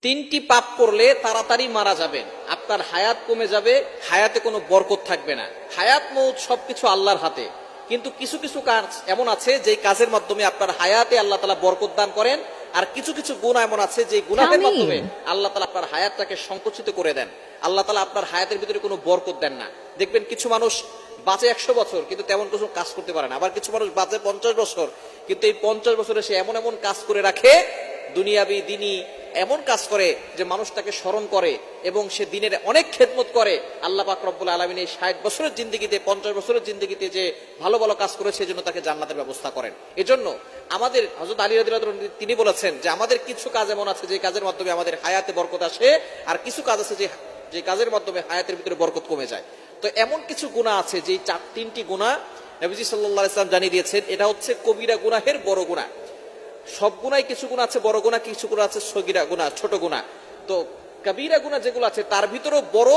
তিনটি পাপ করলে তাড়াতাড়ি মারা যাবেন, আপনার হায়াত কমে যাবে, হায়াতে কোনো বরকত থাকবে না। হায়াত মৌত সবকিছু আল্লাহর হাতে, কিন্তু কিছু কিছু কাজ এমন আছে যে কাজের মাধ্যমে আপনার হায়াতে আল্লাহ তাআলা বরকত দান করেন, আর কিছু কিছু গুনাহ এমন আছে যে গুনাহের মাধ্যমে আল্লাহ তাআলা আপনার হায়াতটাকে সংকুচিত করে দেন। আল্লাহ তাআলা আপনার হায়াতের ভিতরে কোনো বরকত দেন না। দেখবেন কিছু মানুষ বাঁচে 100 বছর কিন্তু তেমন কিছু কাজ করতে পারে না, আবার কিছু মানুষ বাঁচে 50 বছর কিন্তু এই 50 বছরে সে এমন এমন কাজ করে রাখে, দুনিয়াবি দিনী এমন কাজ করে যে মানুষ তাকে স্মরণ করে এবং সে দিনের অনেক খেদমত করে। আল্লাহ পাক রব্বুল আলামিন এই 60 বছরের জিন্দেগিতে, 50 বছরের জিন্দেগিতে যে ভালো ভালো কাজ করেছে সেজন্য তাকে জান্নাতের ব্যবস্থা করেন। এজন্য আমাদের হযরত আলী রাদিয়াল্লাহু আনহু তিনি বলেছেন যে আমাদের কিছু কাজ এমন আছে যে কাজের মাধ্যমে আমাদের হায়াতে বরকত আসে, আর কিছু কাজ আছে যে কাজের মাধ্যমে হায়াতের ভিতরে বরকত কমে যায়। তো এমন কিছু গুনাহ আছে যে তিনটি গুনাহ নবীজি সাল্লাল্লাহু আলাইহি ওয়াসাল্লাম জানিয়ে দিয়েছেন, এটা হচ্ছে কবিরা গুনাহের বড় গুনাহ। সব গুনাই, কিছু গুনাহ আছে বড় গুনাহ, কিছু গুনাহ আছে সগীরা গুনাহ, ছোট গুনাহ। তো কবিরা গুনাহ যেগুলো আছে তার ভিতরেও বড়